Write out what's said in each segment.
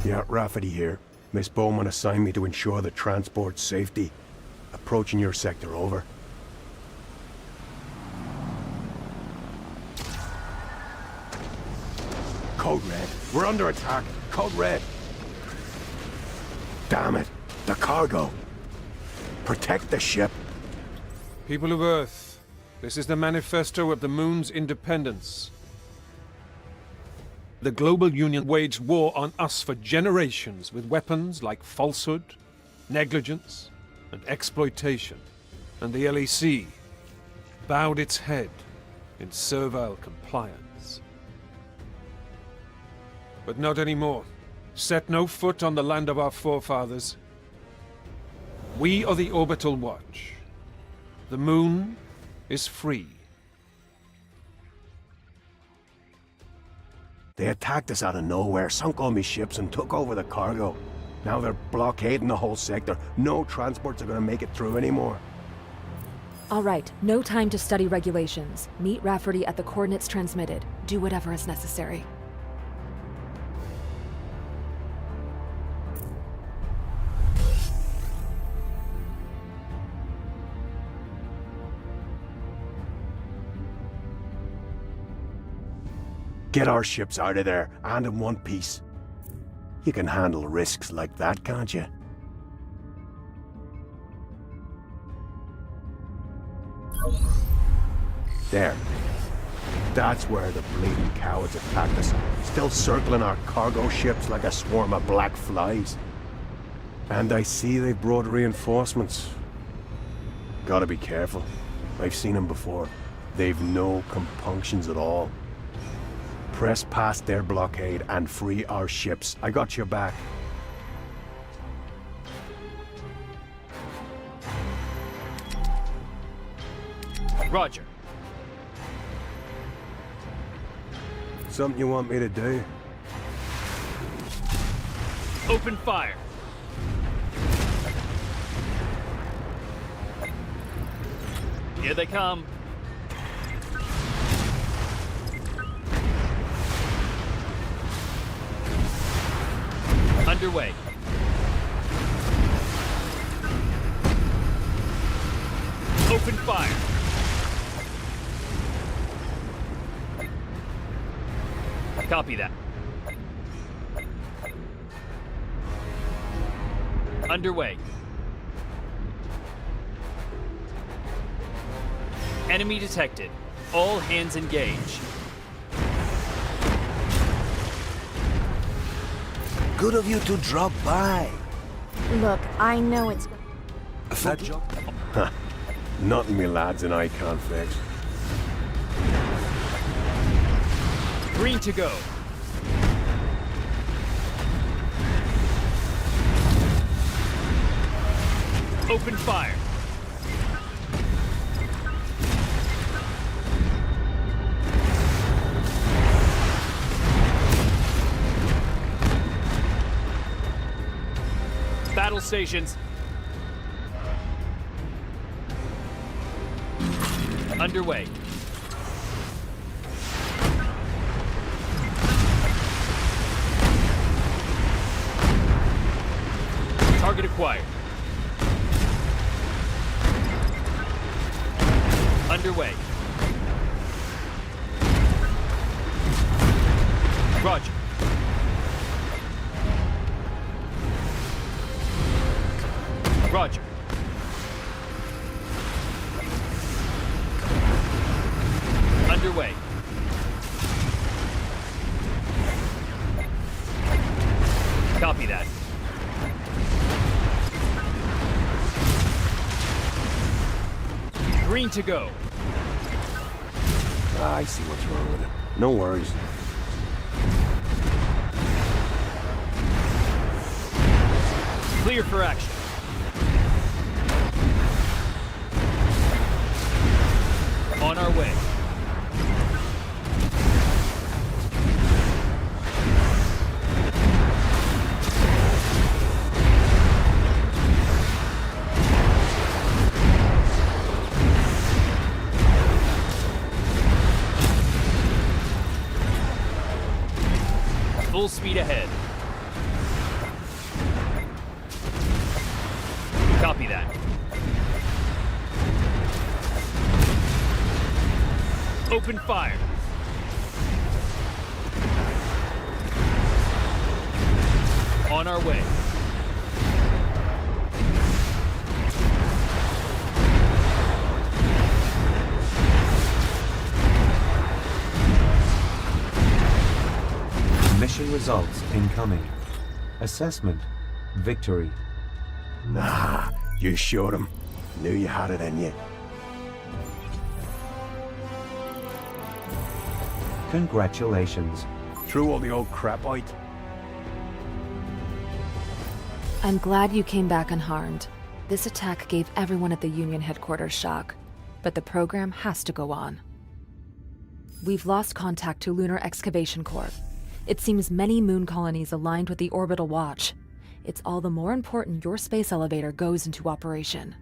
Yeah, Rafferty here. Miss Bowman assigned me to ensure the transport's safety. Approaching your sector, over. Code Red. We're under attack. Code Red. Damn it. The cargo. Protect the ship. People of Earth, this is the manifesto of the Moon's independence. The global union waged war on us for generations with weapons like falsehood, negligence, and exploitation. And the LEC bowed its head in servile compliance. But not anymore. Set no foot on the land of our forefathers. We are the Orbital Watch. The Moon is free. They attacked us out of nowhere, sunk all my ships and took over the cargo. Now they're blockading the whole sector. No transports are gonna make it through anymore. All right, no time to study regulations. Meet Rafferty at the coordinates transmitted. Do whatever is necessary. Get our ships out of there, and in one piece. You can handle risks like that, can't you? There. That's where the bleeding cowards attacked us, still circling our cargo ships like a swarm of black flies. And I see they brought reinforcements. Gotta be careful. I've seen them before. They've no compunctions at all. Press past their blockade and free our ships. I got your back. Roger. Something you want me to do? Open fire. Here they come. Underway. Open fire. Copy that. Underway. Enemy detected. All hands engage. Good of you to drop by. Look, I know it's... That job? Nothing me lads and I can't fix. Green to go. Open fire. Battle stations. Underway. Target acquired. Underway. Roger. Roger. Underway. Copy that. Green to go. I see what's wrong with it. No worries. Clear for action. On our way. Full speed ahead. Copy that. Open fire. On our way. Mission results incoming. Assessment. Victory. Nah, you showed him. Knew you had it in you. Congratulations. Threw all the old crap out. I'm glad you came back unharmed. This attack gave everyone at the Union headquarters shock, but the program has to go on. We've lost contact to Lunar Excavation Corps. It seems many moon colonies aligned with the Orbital Watch. It's all the more important your space elevator goes into operation.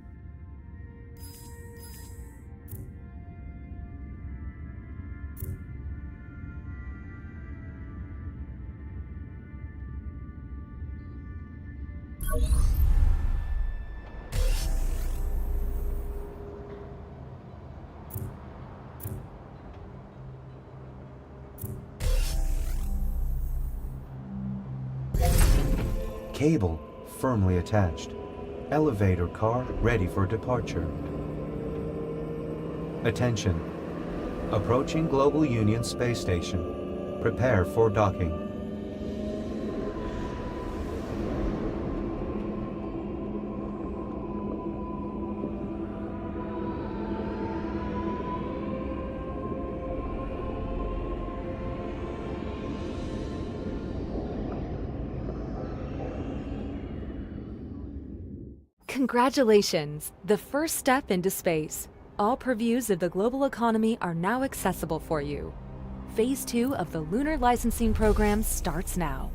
Cable firmly attached. Elevator car ready for departure. Attention. Approaching Global Union Space Station. Prepare for docking. Congratulations! The first step into space. All purviews of the global economy are now accessible for you. Phase 2 of the Lunar Licensing Program starts now.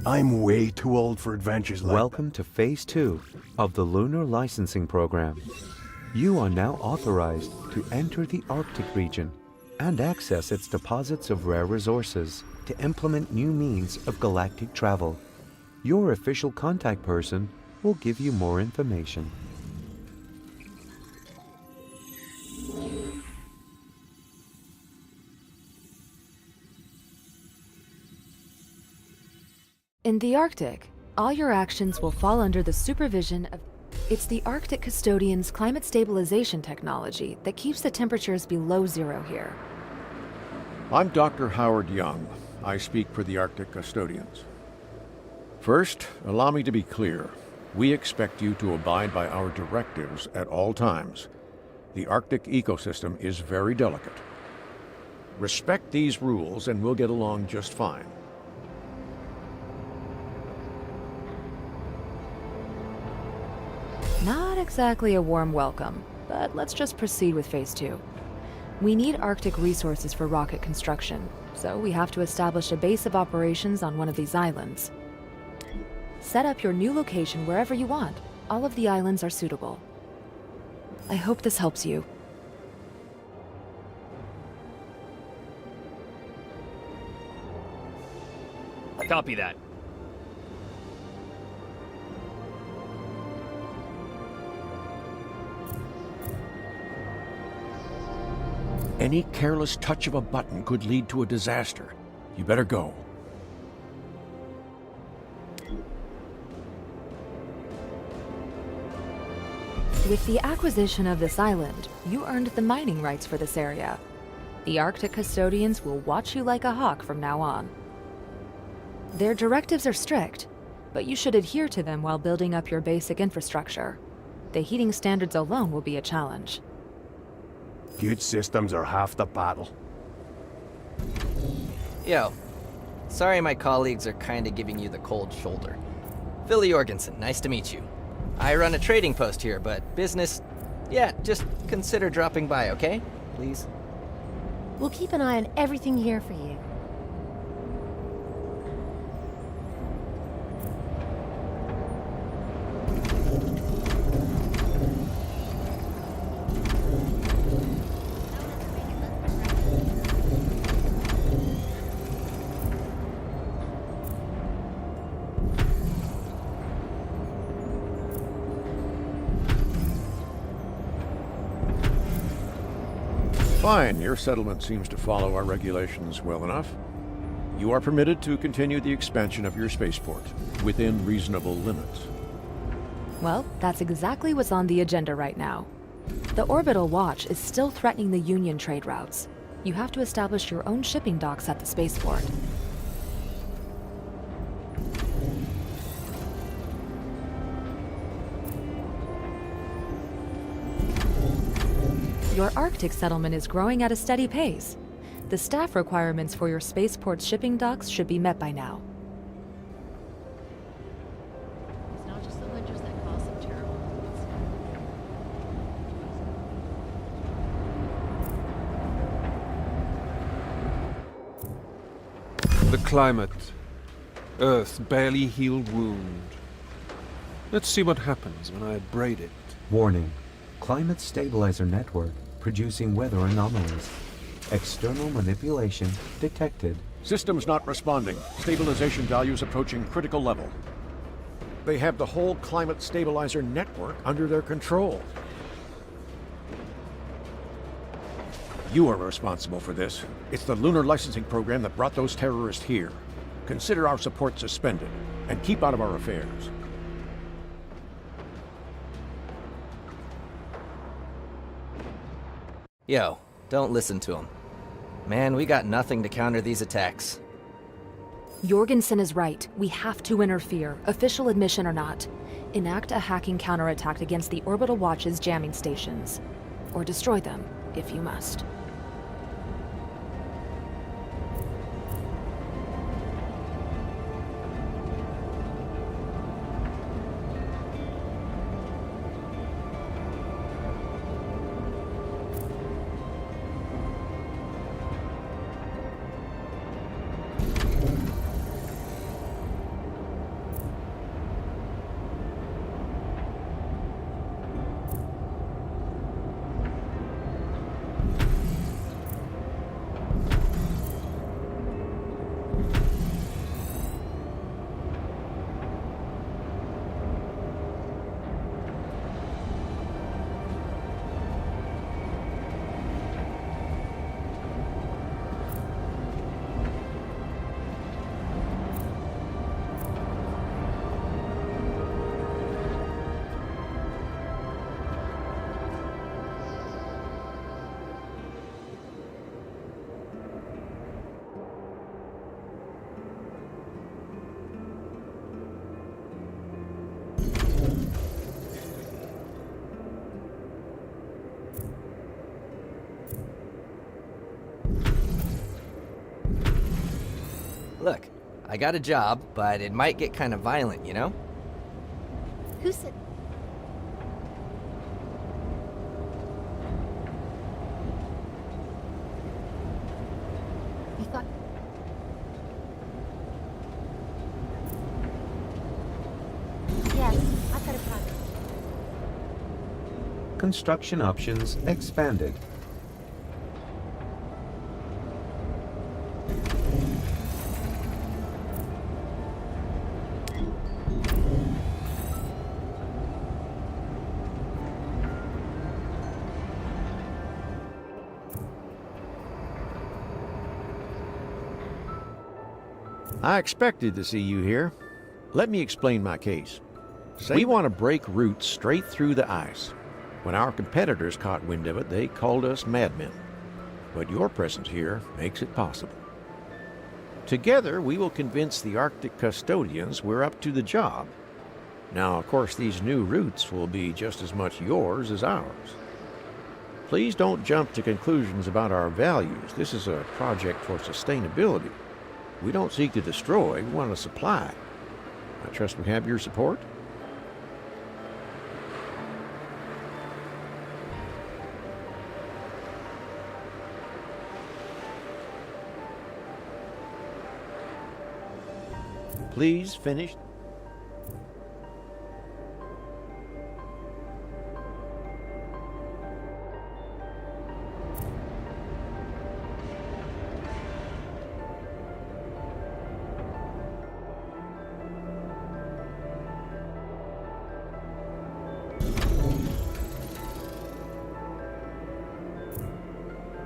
I'm way too old for adventures like Welcome to Phase 2 of the Lunar Licensing Program. You are now authorized to enter the Arctic region and access its deposits of rare resources to implement new means of galactic travel. Your official contact person will give you more information. In the Arctic, all your actions will fall under the supervision of... It's the Arctic Custodian's climate stabilization technology that keeps the temperatures below zero here. I'm Dr. Howard Young. I speak for the Arctic Custodians. First, allow me to be clear. We expect you to abide by our directives at all times. The Arctic ecosystem is very delicate. Respect these rules and we'll get along just fine. Not exactly a warm welcome, but let's just proceed with Phase 2. We need Arctic resources for rocket construction, so we have to establish a base of operations on one of these islands. Set up your new location wherever you want. All of the islands are suitable. I hope this helps you. Copy that. Any careless touch of a button could lead to a disaster. You better go. With the acquisition of this island, you earned the mining rights for this area. The Arctic Custodians will watch you like a hawk from now on. Their directives are strict, but you should adhere to them while building up your basic infrastructure. The heating standards alone will be a challenge. Good systems are half the battle. Yo, sorry my colleagues are kinda giving you the cold shoulder. Philly Jorgensen, nice to meet you. I run a trading post here, but business, yeah, just consider dropping by, okay? Please? We'll keep an eye on everything here for you. Fine, your settlement seems to follow our regulations well enough. You are permitted to continue the expansion of your spaceport within reasonable limits. Well, that's exactly what's on the agenda right now. The Orbital Watch is still threatening the Union trade routes. You have to establish your own shipping docks at the spaceport. Your Arctic settlement is growing at a steady pace. The staff requirements for your spaceport's shipping docks should be met by now. It's not just the winters that cause some terrible moments. The climate. Earth's barely healed wound. Let's see what happens when I abrade it. Warning. Climate stabilizer network producing weather anomalies. External manipulation detected. Systems not responding. Stabilization values approaching critical level. They have the whole climate stabilizer network under their control. You are responsible for this. It's the lunar licensing program that brought those terrorists here. Consider our support suspended, and keep out of our affairs. Yo, don't listen to him. Man, we got nothing to counter these attacks. Jorgensen is right. We have to interfere, official admission or not. Enact a hacking counterattack against the Orbital Watch's jamming stations. Or destroy them, if you must. Look, I got a job, but it might get kind of violent, you know? Who said... You thought... Yes, I've got a project. Construction options expanded. I expected to see you here. Let me explain my case. We want to break routes straight through the ice. When our competitors caught wind of it, they called us madmen. But your presence here makes it possible. Together, we will convince the Arctic custodians we're up to the job. Now, of course, these new routes will be just as much yours as ours. Please don't jump to conclusions about our values. This is a project for sustainability. We don't seek to destroy, we want to supply. I trust we have your support? Please finish.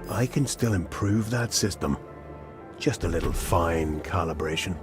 I can still improve that system. Just a little fine calibration.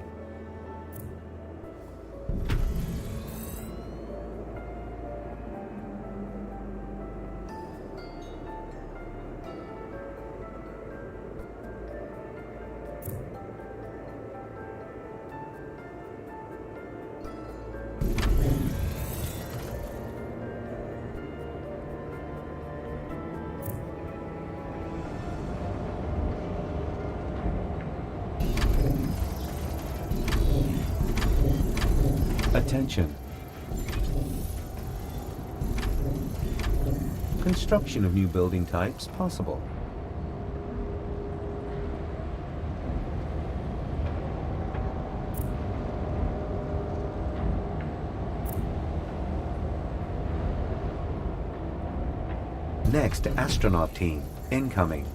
Attention. Construction of new building types possible. Next, astronaut team, incoming.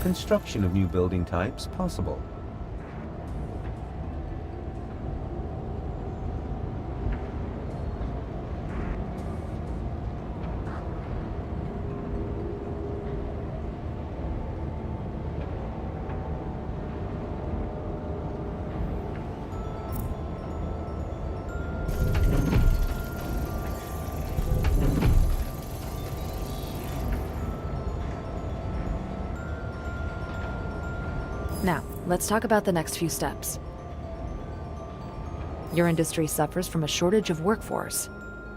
Construction of new building types possible. Now, let's talk about the next few steps. Your industry suffers from a shortage of workforce.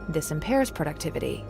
This impairs productivity.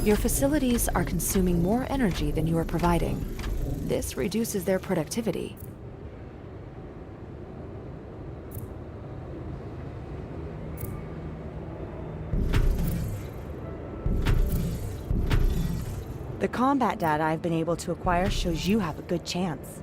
Your facilities are consuming more energy than you are providing. This reduces their productivity. The combat data I've been able to acquire shows you have a good chance.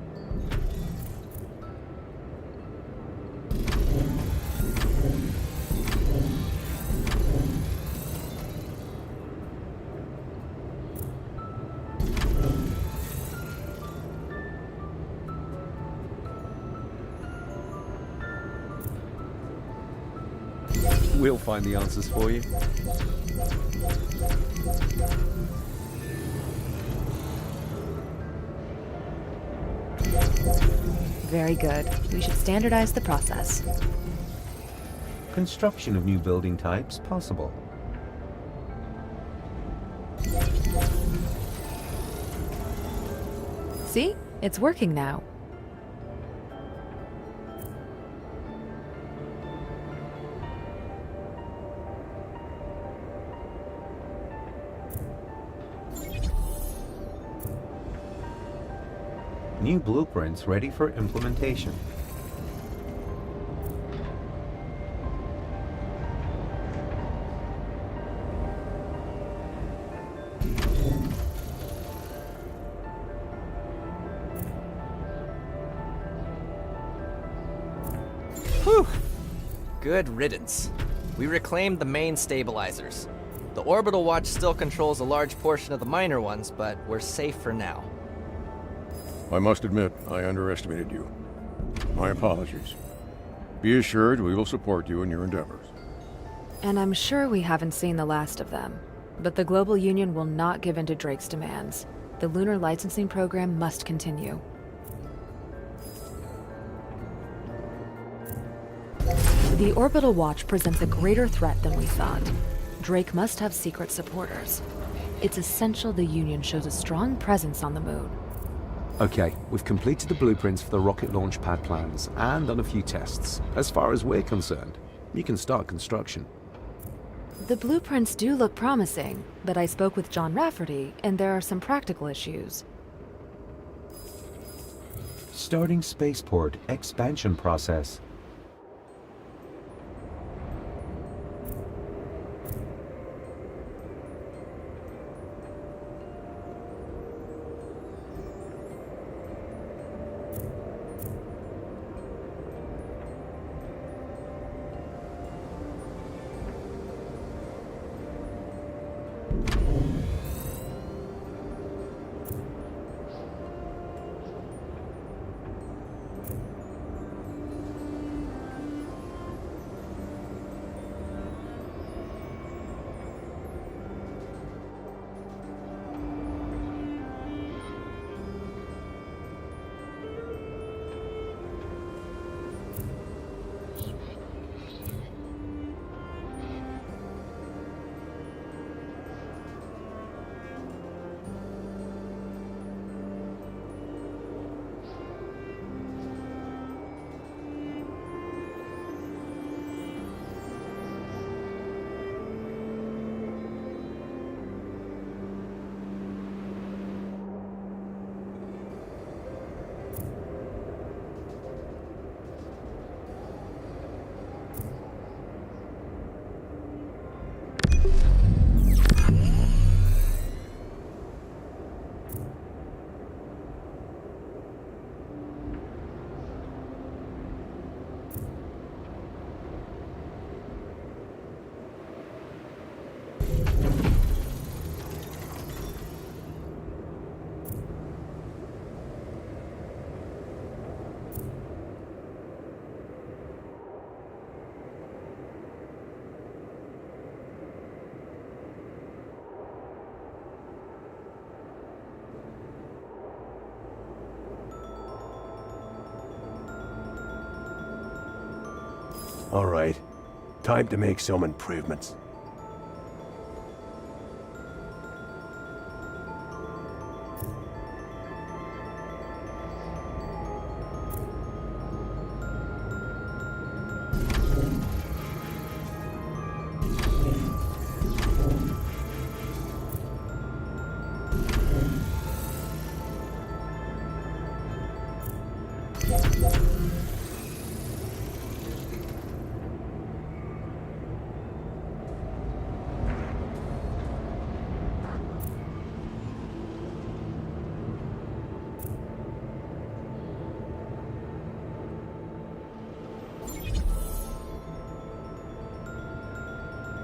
We'll find the answers for you. Very good. We should standardize the process. Construction of new building types possible. See? It's working now. New blueprints ready for implementation. Whew! Good riddance. We reclaimed the main stabilizers. The orbital watch still controls a large portion of the minor ones, but we're safe for now. I must admit, I underestimated you. My apologies. Be assured we will support you in your endeavors. And I'm sure we haven't seen the last of them. But the Global Union will not give in to Drake's demands. The lunar licensing program must continue. The Orbital Watch presents a greater threat than we thought. Drake must have secret supporters. It's essential the Union shows a strong presence on the moon. Okay, we've completed the blueprints for the rocket launch pad plans and done a few tests. As far as we're concerned, you can start construction. The blueprints do look promising, but I spoke with John Rafferty, and there are some practical issues. Starting spaceport expansion process. All right. Time to make some improvements.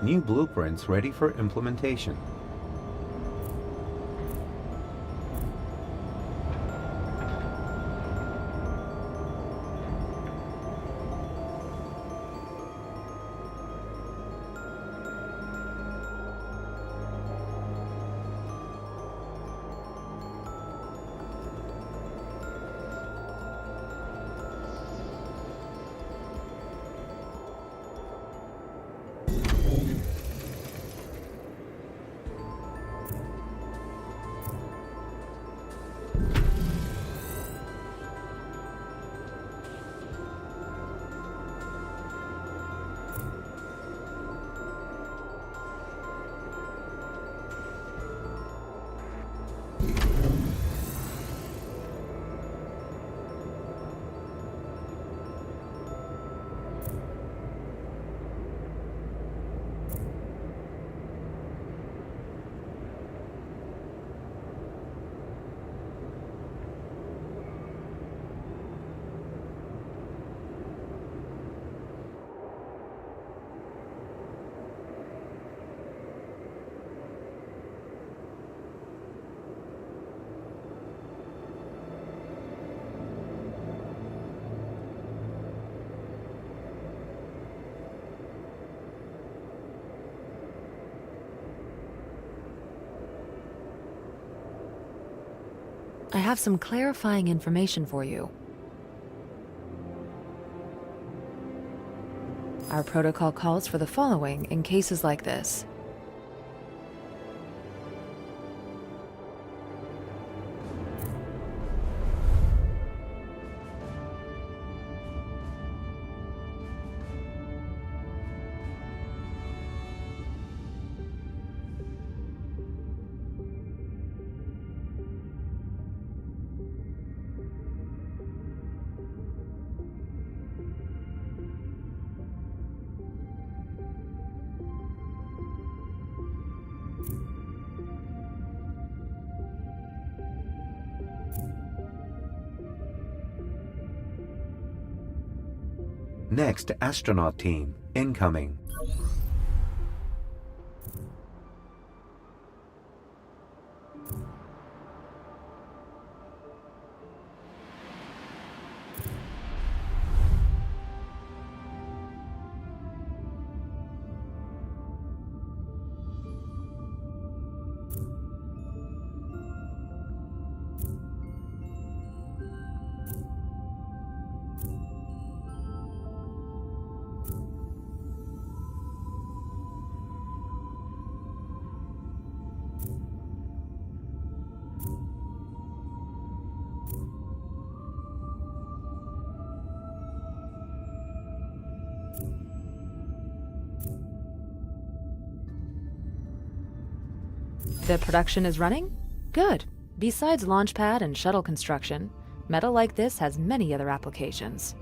New blueprints ready for implementation. I have some clarifying information for you. Our protocol calls for the following in cases like this. Next astronaut team, incoming. The production is running? Good. Besides launchpad and shuttle construction, metal like this has many other applications.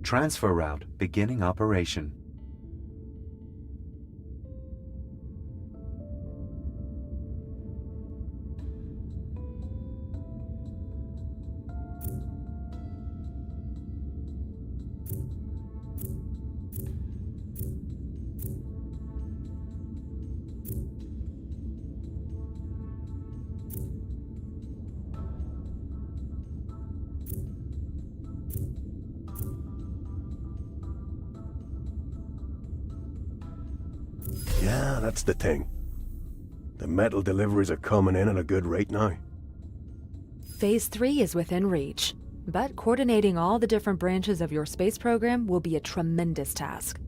Transfer route beginning operation. Yeah, that's the thing. The metal deliveries are coming in at a good rate now. Phase 3 is within reach, but coordinating all the different branches of your space program will be a tremendous task.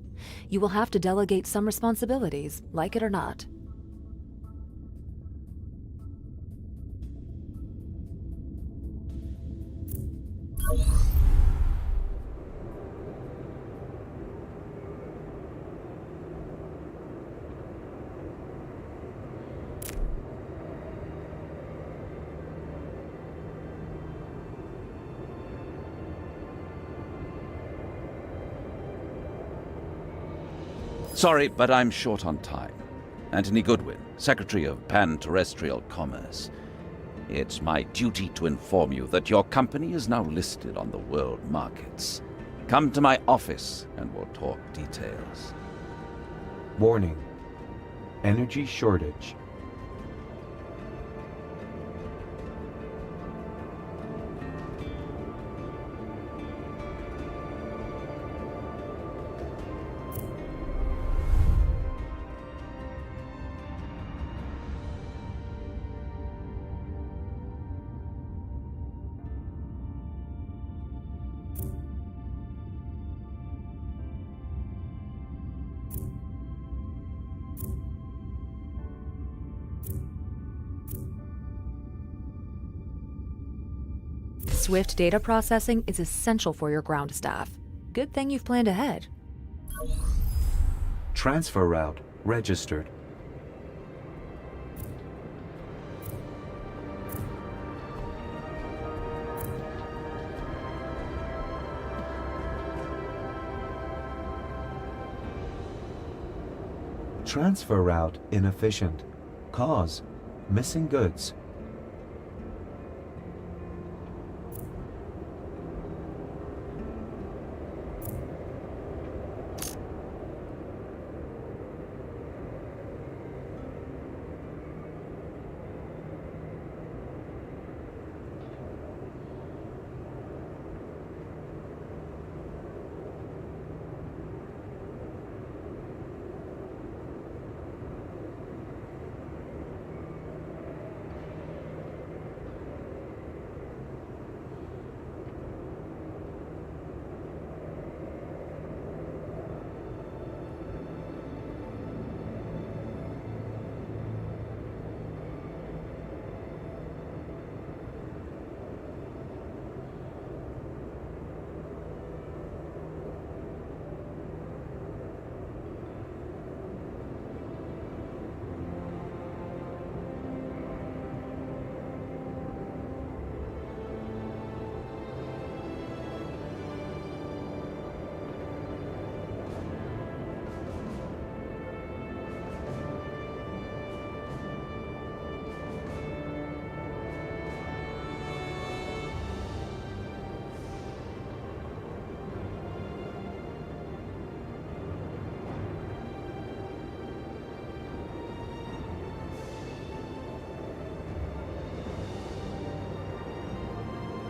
You will have to delegate some responsibilities, like it or not. Sorry, but I'm short on time. Anthony Goodwin, Secretary of Pan-Terrestrial Commerce. It's my duty to inform you that your company is now listed on the world markets. Come to my office and we'll talk details. Warning. Energy shortage. Swift data processing is essential for your ground staff. Good thing you've planned ahead. Transfer route registered. Transfer route inefficient. Cause missing goods.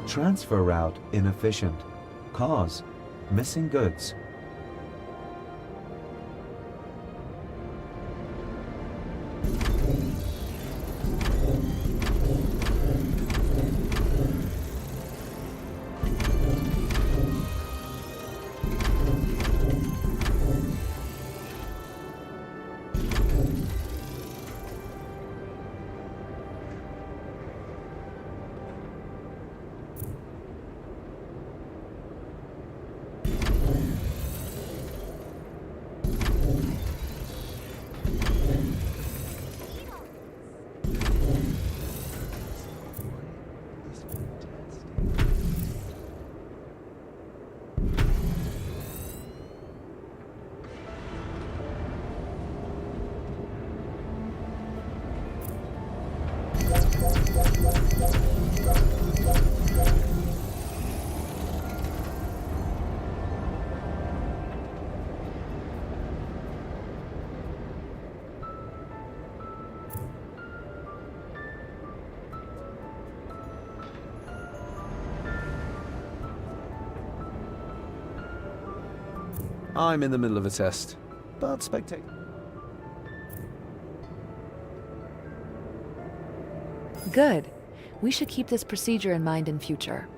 Transfer route inefficient. Cause missing goods. I'm in the middle of a test, but spectate. Good. We should keep this procedure in mind in future.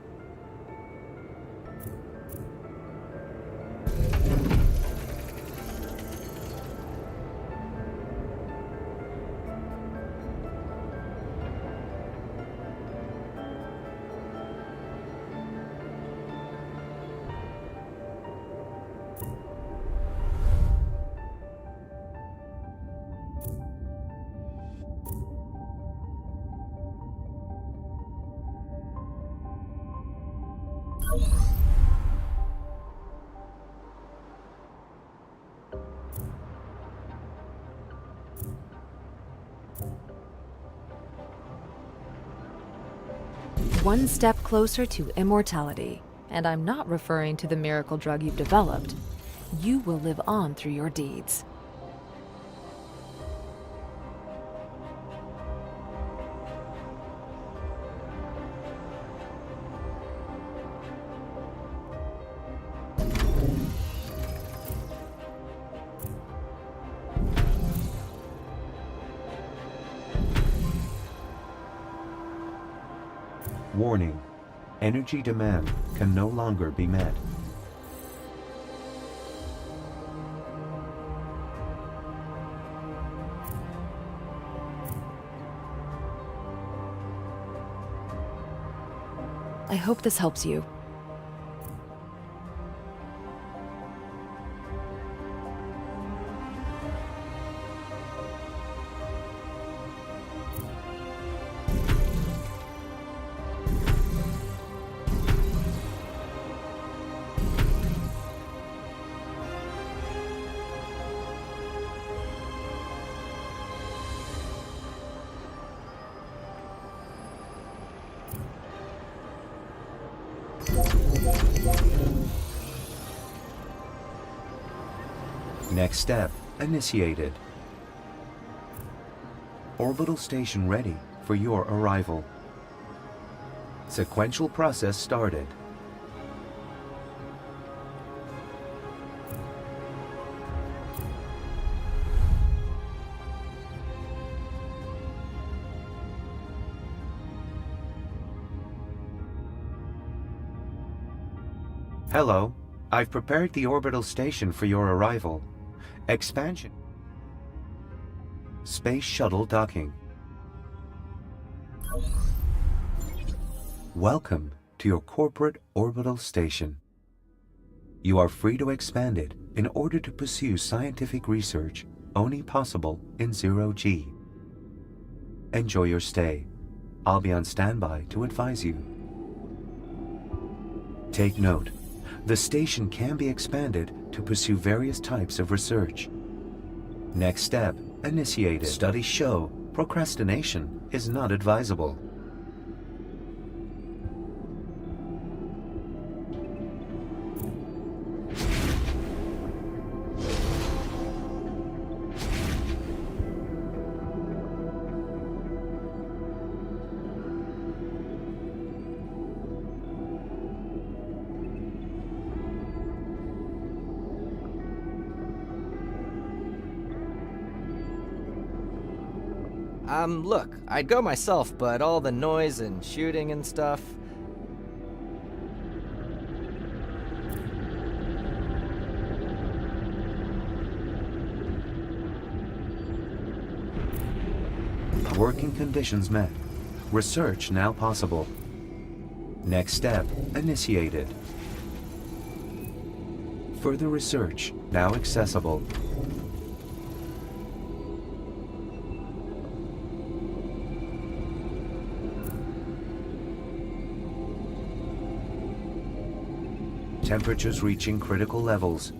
One step closer to immortality, and I'm not referring to the miracle drug you've developed. You will live on through your deeds. Warning. Energy demand can no longer be met. I hope this helps you. Next step initiated. Orbital station ready for your arrival. Sequential process started. Hello, I've prepared the orbital station for your arrival. Expansion. Space shuttle docking. Welcome to your corporate orbital station. You are free to expand it in order to pursue scientific research only possible in 0G. Enjoy your stay. I'll be on standby to advise you. Take note. The station can be expanded to pursue various types of research. Next step initiated. Studies show procrastination is not advisable. Look, I'd go myself, but all the noise and shooting and stuff... Working conditions met. Research now possible. Next step initiated. Further research now accessible. Temperatures reaching critical levels.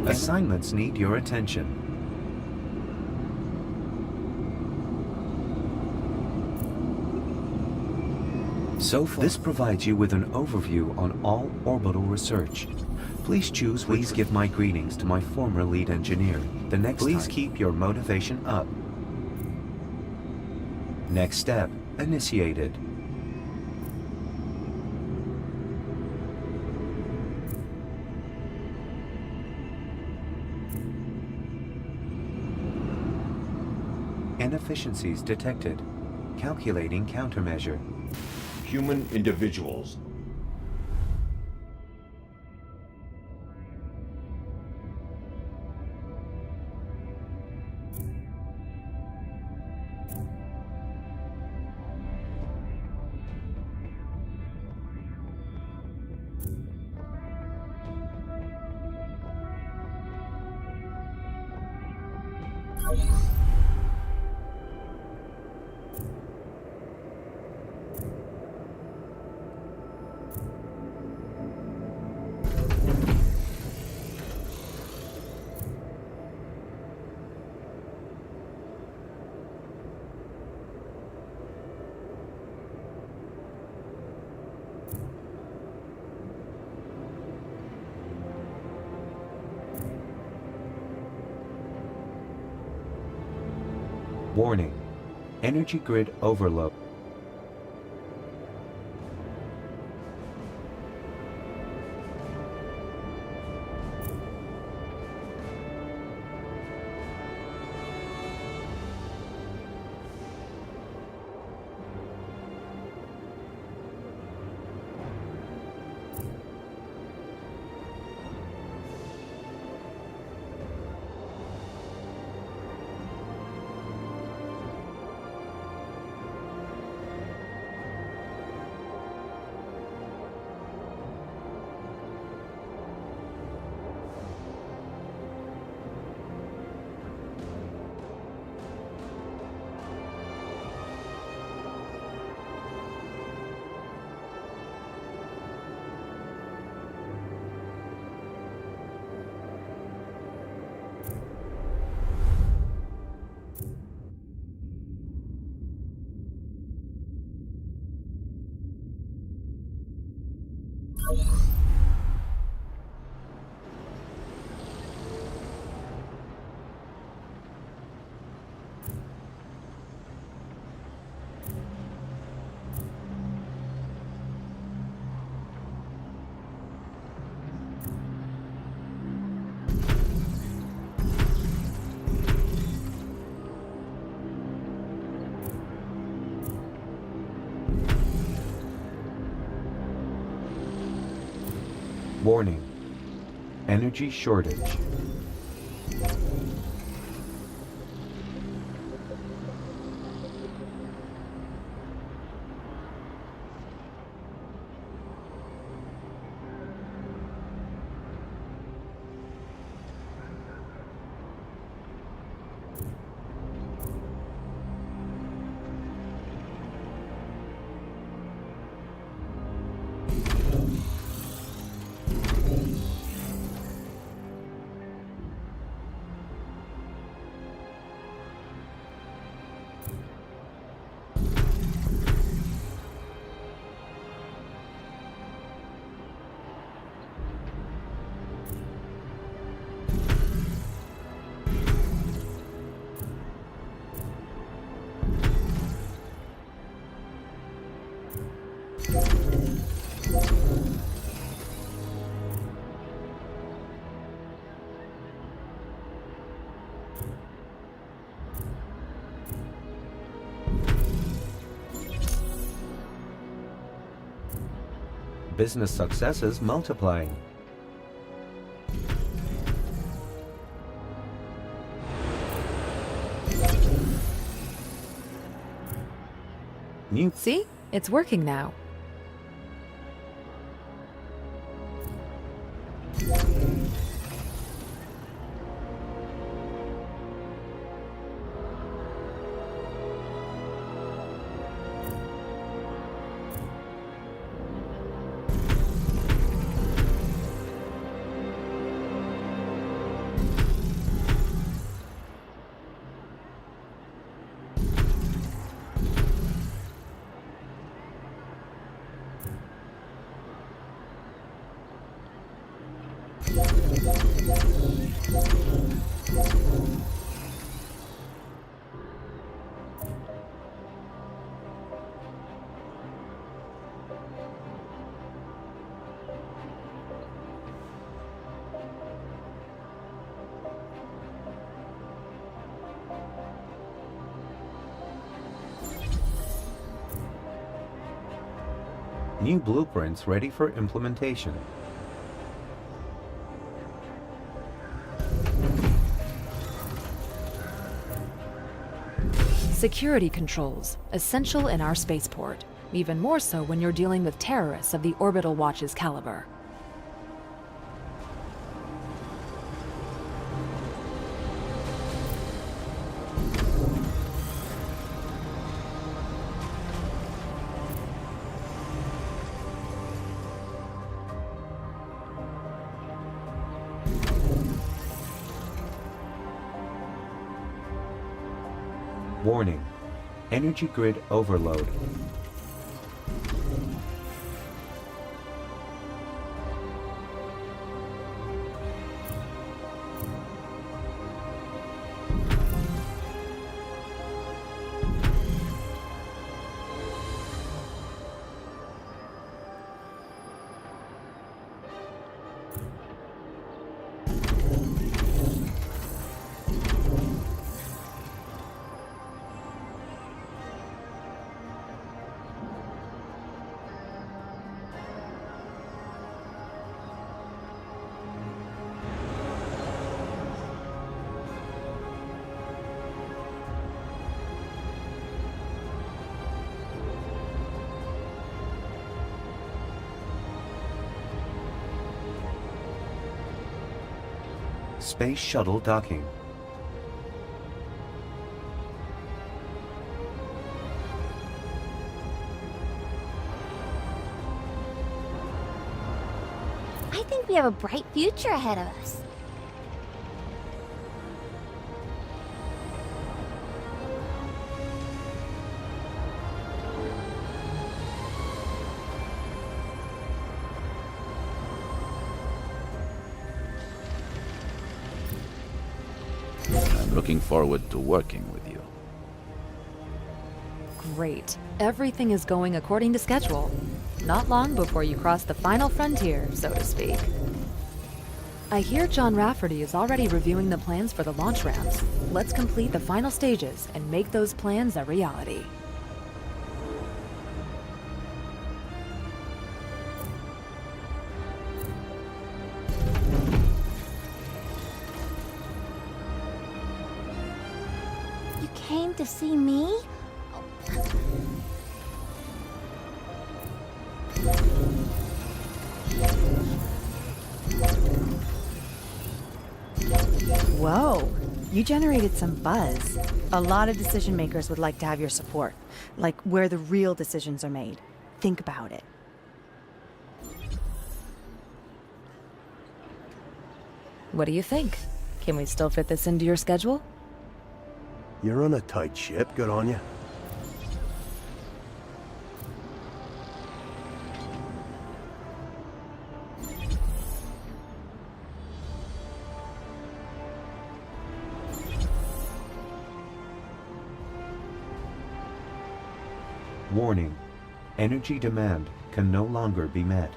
Assignments need your attention. So far, this provides you with an overview on all orbital research. Please choose. Please give my greetings to my former lead engineer. The next Please time. Keep your motivation up. Next step initiated. Inefficiencies detected. Calculating countermeasure. Human individuals. Warning. Energy grid overload. Warning. Energy shortage. Business successes multiplying. New. See? It's working now. New blueprints ready for implementation. Security controls, essential in our spaceport. Even more so when you're dealing with terrorists of the Orbital Watch's caliber. Warning. Energy grid overload. Space shuttle docking. I think we have a bright future ahead of us. Looking forward to working with you. Great. Everything is going according to schedule. Not long before you cross the final frontier, so to speak. I hear John Rafferty is already reviewing the plans for the launch ramps. Let's complete the final stages and make those plans a reality. You came to see me? Whoa, you generated some buzz. A lot of decision makers would like to have your support, like where the real decisions are made. Think about it. What do you think? Can we still fit this into your schedule? You're on a tight ship, good on you. Warning. Energy demand can no longer be met.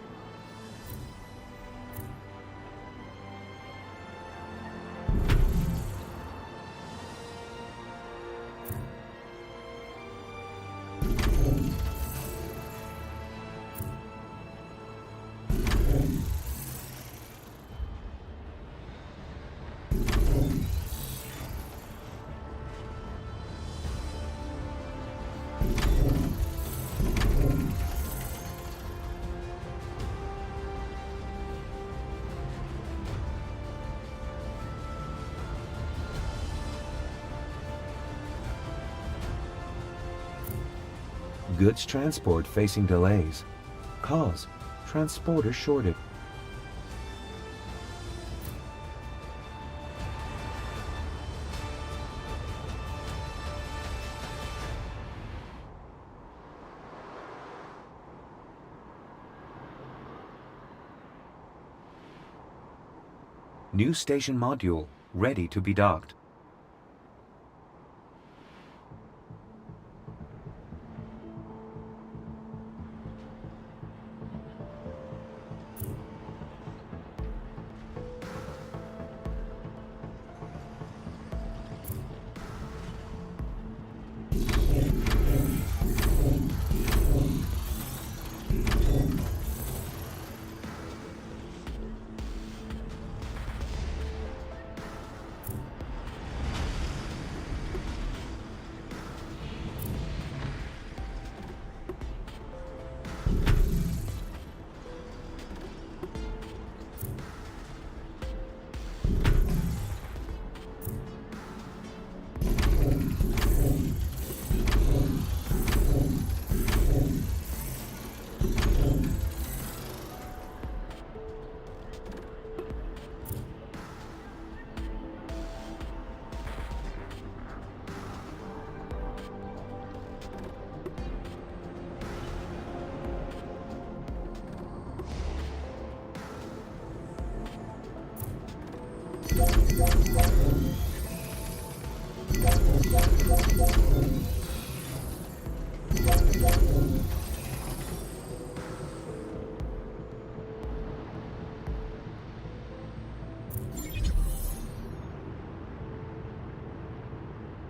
Goods transport facing delays. Cause: transporter shortage. New station module ready to be docked.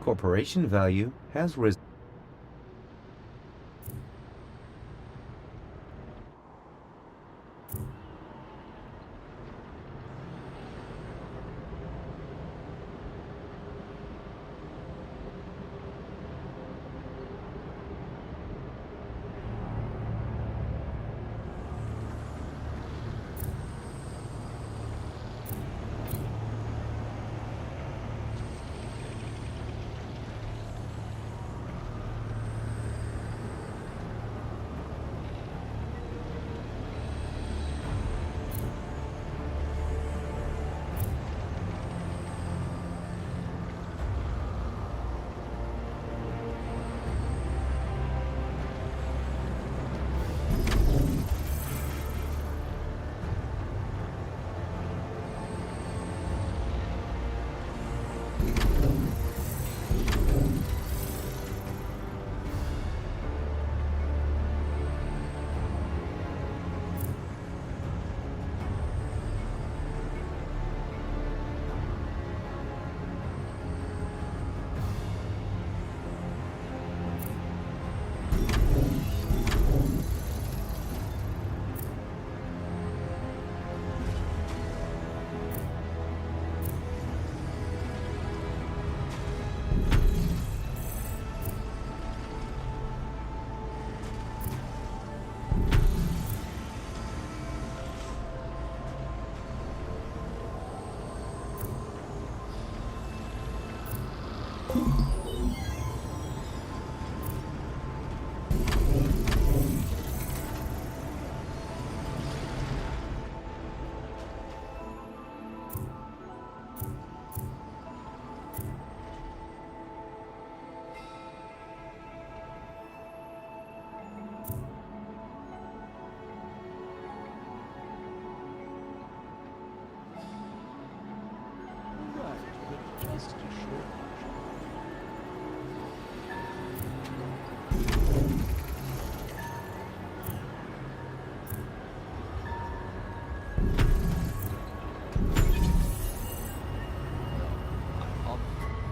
Corporation value has risen.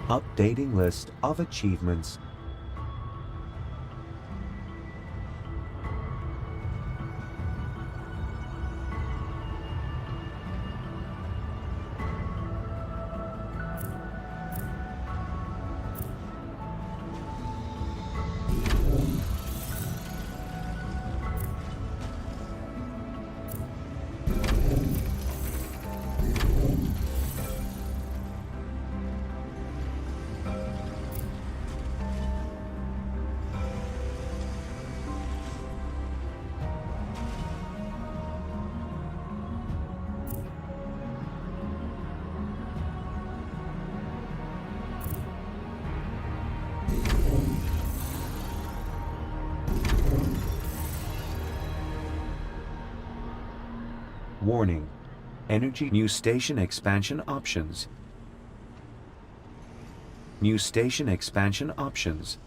Updating list of achievements. Warning. Energy New Station Expansion Options. New Station Expansion Options.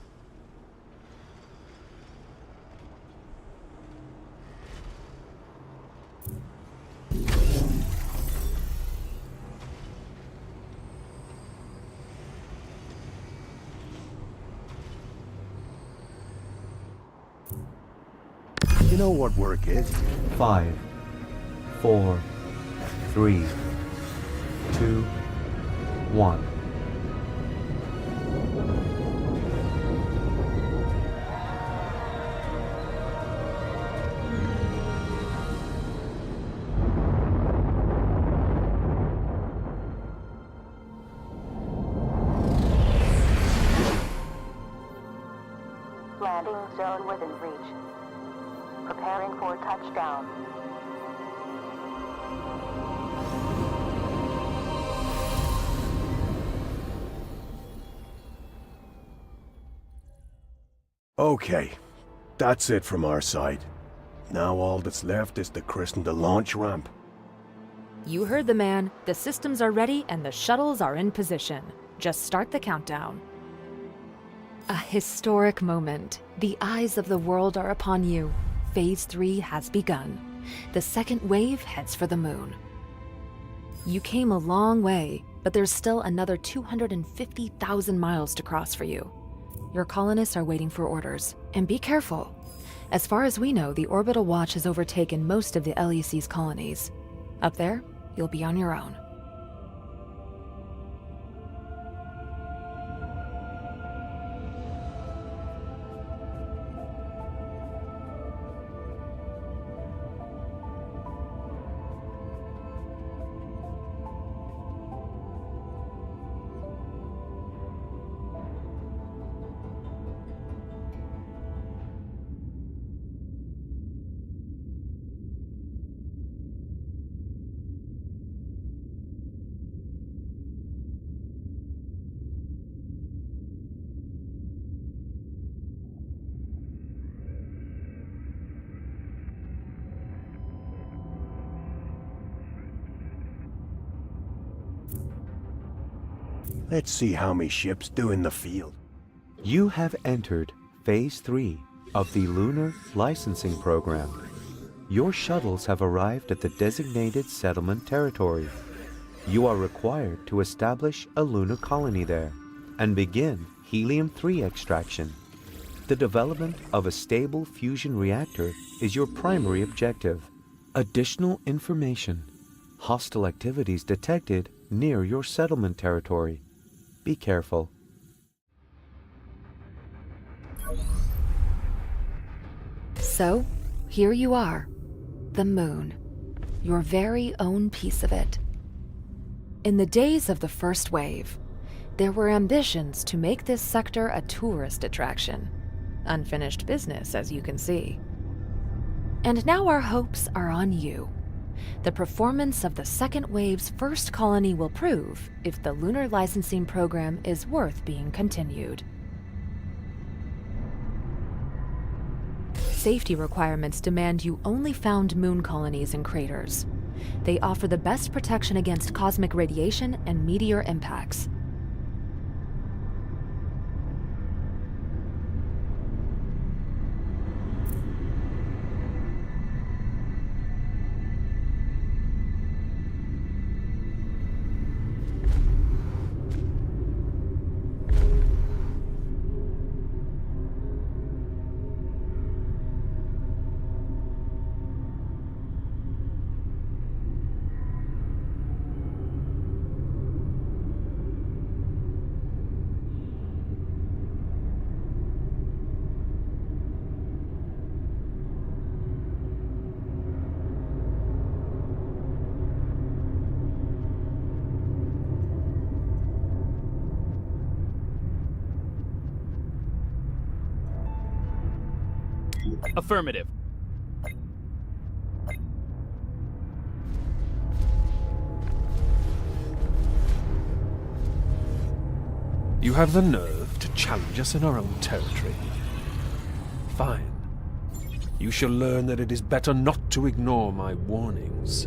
You know what work is? 5, 4, 3, 2, 1. Landing zone within reach. Preparing for touchdown. Okay, that's it from our side. Now all that's left is to christen the launch ramp. You heard the man. The systems are ready and the shuttles are in position. Just start the countdown. A historic moment. The eyes of the world are upon you. Phase 3 has begun. The second wave heads for the moon. You came a long way, but there's still another 250,000 miles to cross for you. Your colonists are waiting for orders. And be careful. As far as we know, the Orbital Watch has overtaken most of the LEC's colonies. Up there, you'll be on your own. Let's see how my ships do in the field. You have entered Phase 3 of the Lunar Licensing Program. Your shuttles have arrived at the designated settlement territory. You are required to establish a lunar colony there and begin helium-3 extraction. The development of a stable fusion reactor is your primary objective. Additional information. Hostile activities detected near your settlement territory. Be careful. So, here you are. The moon. Your very own piece of it. In the days of the first wave, there were ambitions to make this sector a tourist attraction. Unfinished business, as you can see. And now our hopes are on you. The performance of the second wave's first colony will prove if the lunar licensing program is worth being continued. Safety requirements demand you only found moon colonies and craters. They offer the best protection against cosmic radiation and meteor impacts. Affirmative. You have the nerve to challenge us in our own territory. Fine. You shall learn that it is better not to ignore my warnings.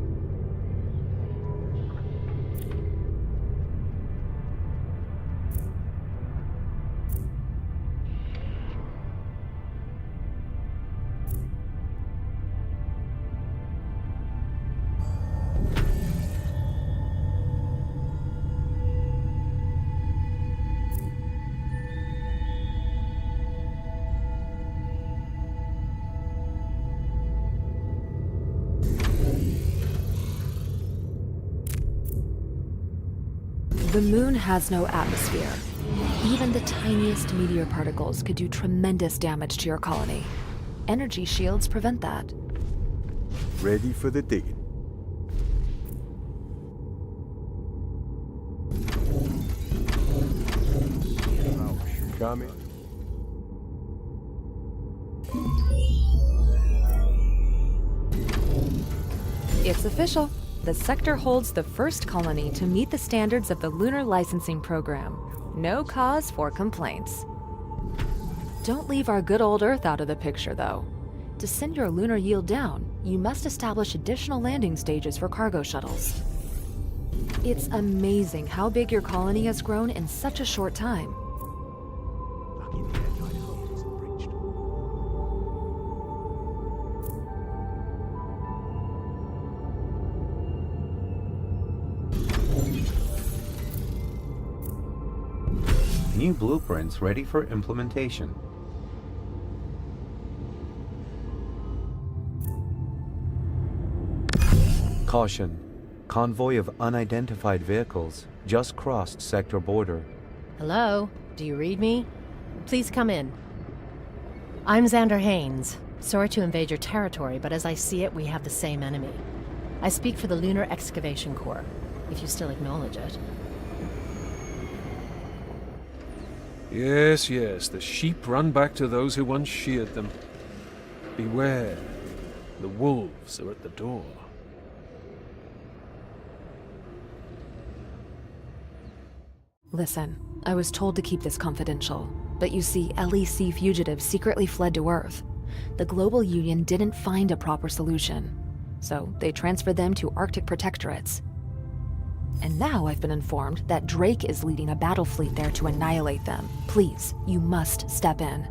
The moon has no atmosphere. Even the tiniest meteor particles could do tremendous damage to your colony. Energy shields prevent that. Ready for the digging. Coming. It's official. The sector holds the first colony to meet the standards of the Lunar Licensing Program. No cause for complaints. Don't leave our good old Earth out of the picture, though. To send your lunar yield down, you must establish additional landing stages for cargo shuttles. It's amazing how big your colony has grown in such a short time. New blueprints ready for implementation. Caution. Convoy of unidentified vehicles just crossed sector border. Hello? Do you read me? Please come in. I'm Xander Haynes. Sorry to invade your territory, but as I see it, we have the same enemy. I speak for the Lunar Excavation Corps, if you still acknowledge it. Yes, yes, the sheep run back to those who once sheared them. Beware, the wolves are at the door. Listen, I was told to keep this confidential, but you see, LEC fugitives secretly fled to Earth. The Global Union didn't find a proper solution, so they transferred them to Arctic protectorates. And now I've been informed that Drake is leading a battle fleet there to annihilate them. Please, you must step in.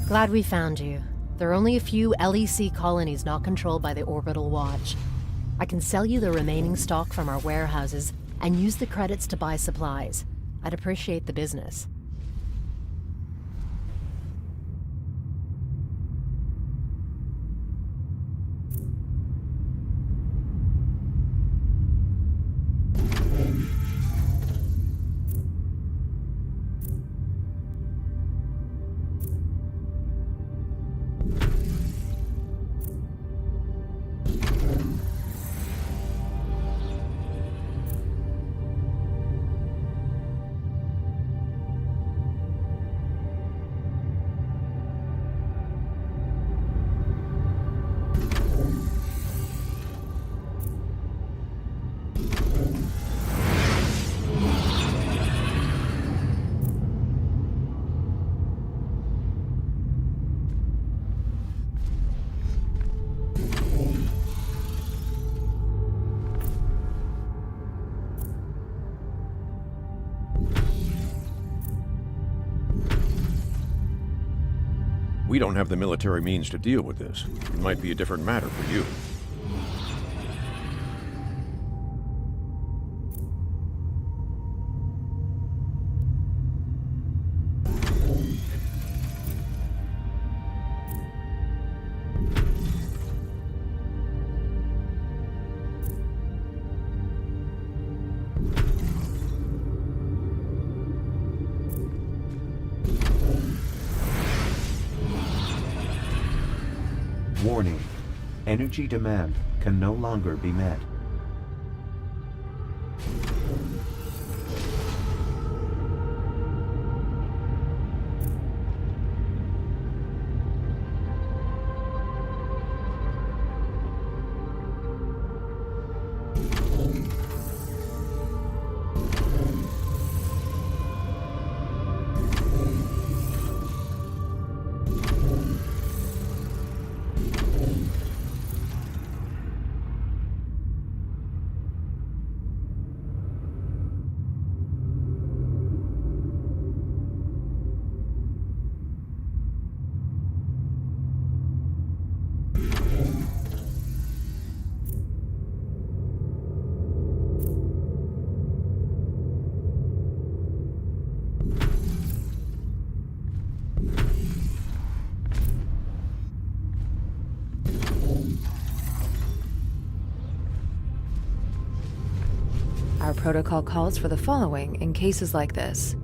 Glad we found you. There are only a few LEC colonies not controlled by the Orbital Watch. I can sell you the remaining stock from our warehouses and use the credits to buy supplies. I'd appreciate the business. We don't have the military means to deal with this. It might be a different matter for you. Warning. Energy demand can no longer be met. Our protocol calls for the following in cases like this.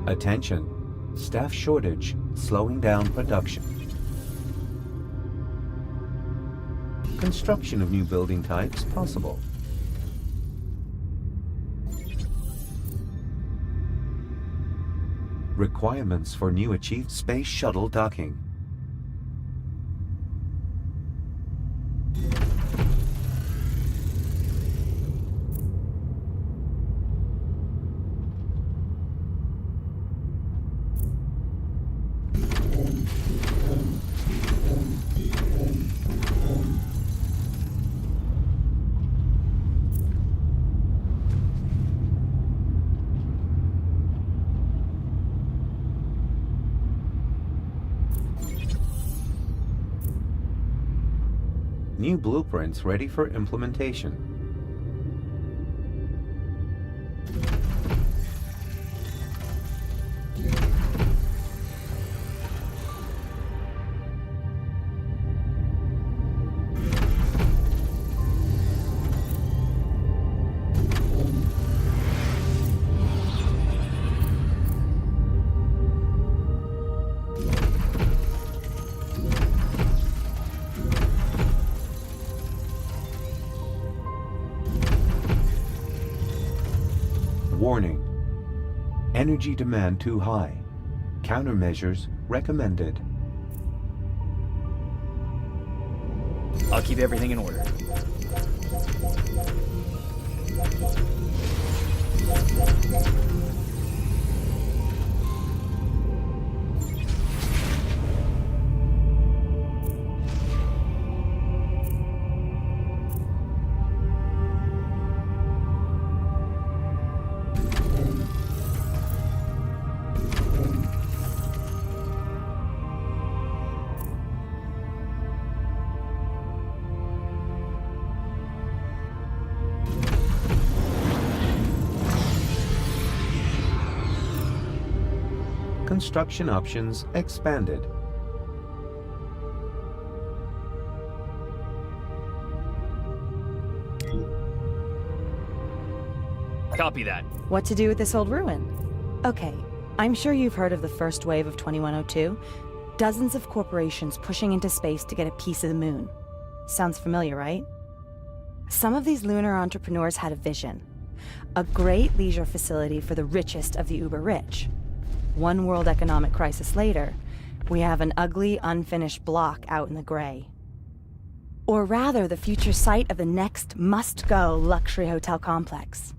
Attention. Staff shortage, slowing down production. Construction of new building types possible. Requirements for new achieved space shuttle docking. New blueprints ready for implementation. Warning. Energy demand too high. Countermeasures recommended. I'll keep everything in order. Construction options expanded. Copy that. What to do with this old ruin? Okay, I'm sure you've heard of the first wave of 2102. Dozens of corporations pushing into space to get a piece of the moon. Sounds familiar, right? Some of these lunar entrepreneurs had a vision. A great leisure facility for the richest of the uber-rich. One world economic crisis later, we have an ugly, unfinished block out in the gray. Or rather, the future site of the next must-go luxury hotel complex.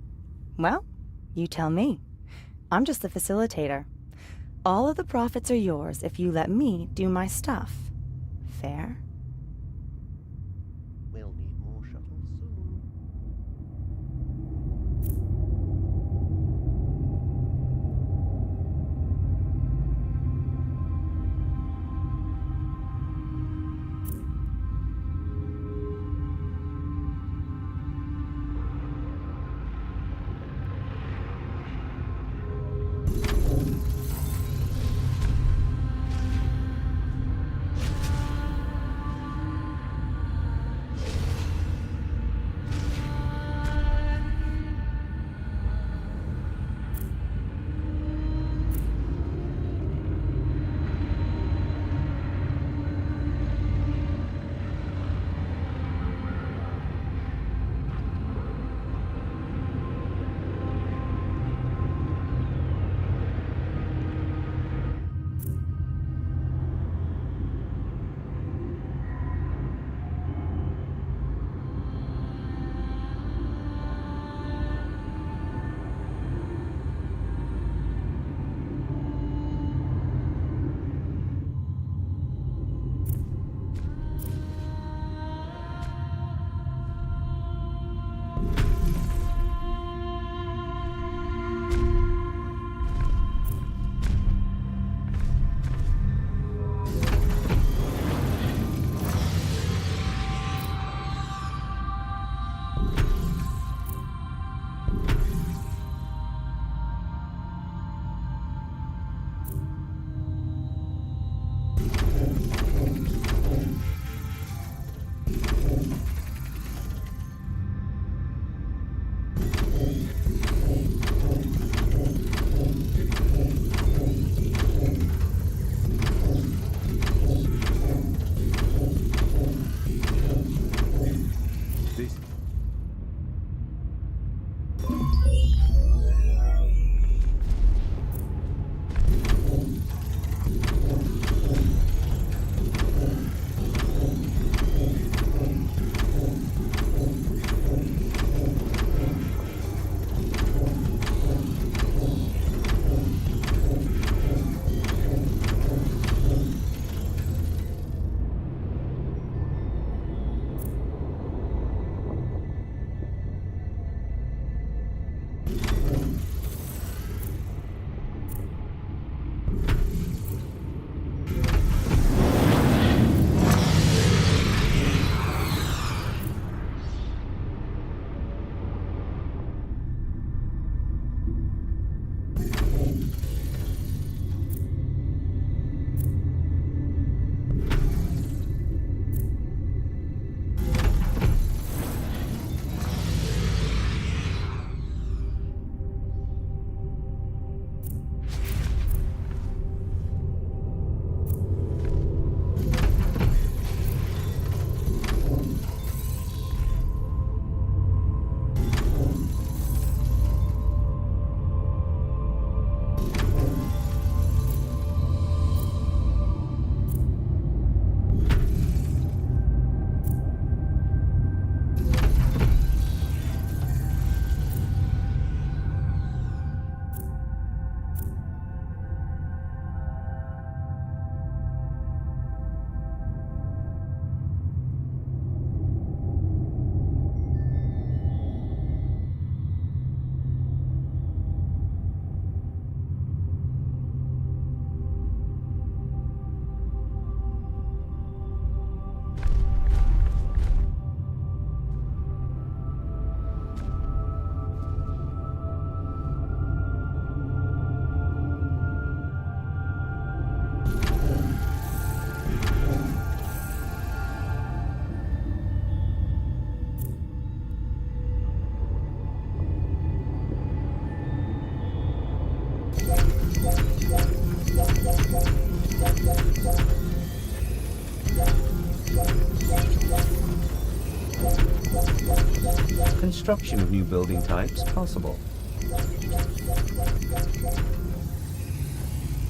Well, you tell me. I'm just the facilitator. All of the profits are yours if you let me do my stuff. Fair? We'll need more shuttles soon. construction of new building types possible.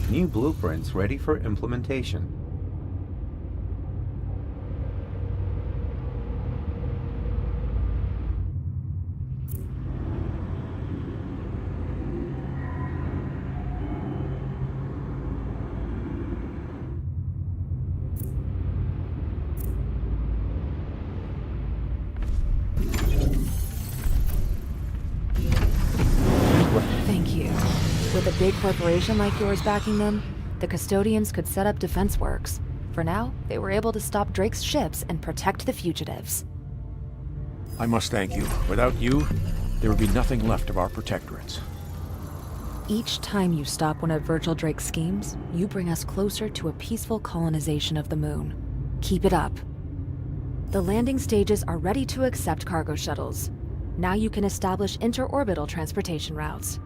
New blueprints ready for implementation. Thank you. With a big corporation like yours backing them, the custodians could set up defense works. For now, they were able to stop Drake's ships and protect the fugitives. I must thank you. Without you, there would be nothing left of our protectorates. Each time you stop one of Virgil Drake's schemes, you bring us closer to a peaceful colonization of the moon. Keep it up. The landing stages are ready to accept cargo shuttles. Now you can establish interorbital transportation routes.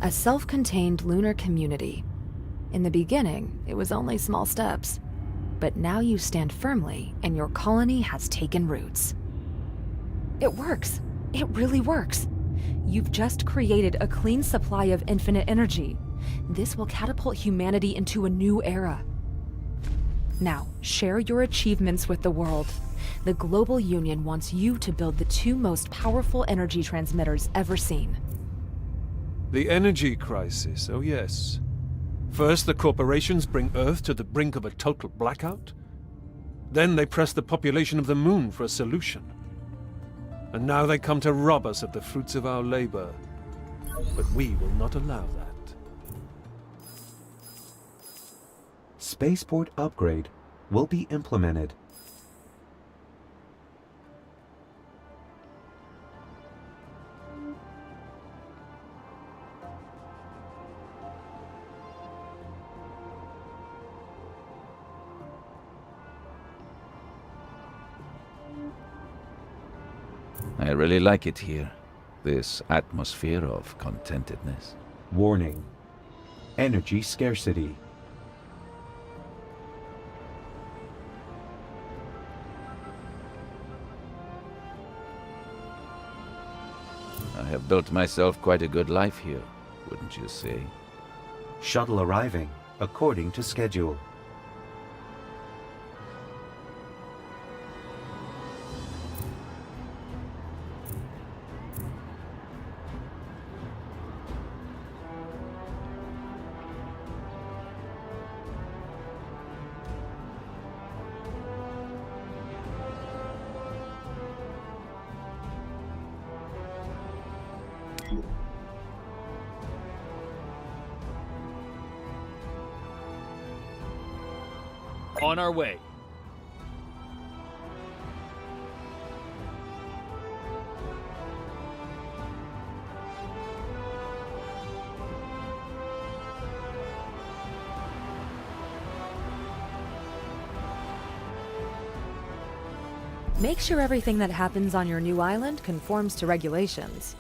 A self-contained lunar community. In the beginning, it was only small steps. But now you stand firmly, and your colony has taken roots. It works. It really works. You've just created a clean supply of infinite energy. This will catapult humanity into a new era. Now, share your achievements with the world. The Global Union wants you to build the 2 most powerful energy transmitters ever seen. The energy crisis, oh yes. First, the corporations bring Earth to the brink of a total blackout. Then they press the population of the moon for a solution. And now they come to rob us of the fruits of our labor. But we will not allow that. Spaceport upgrade will be implemented. I really like it here. This atmosphere of contentedness. Warning. Energy scarcity. I have built myself quite a good life here, wouldn't you say? Shuttle arriving according to schedule. On our way. Make sure everything that happens on your new island conforms to regulations.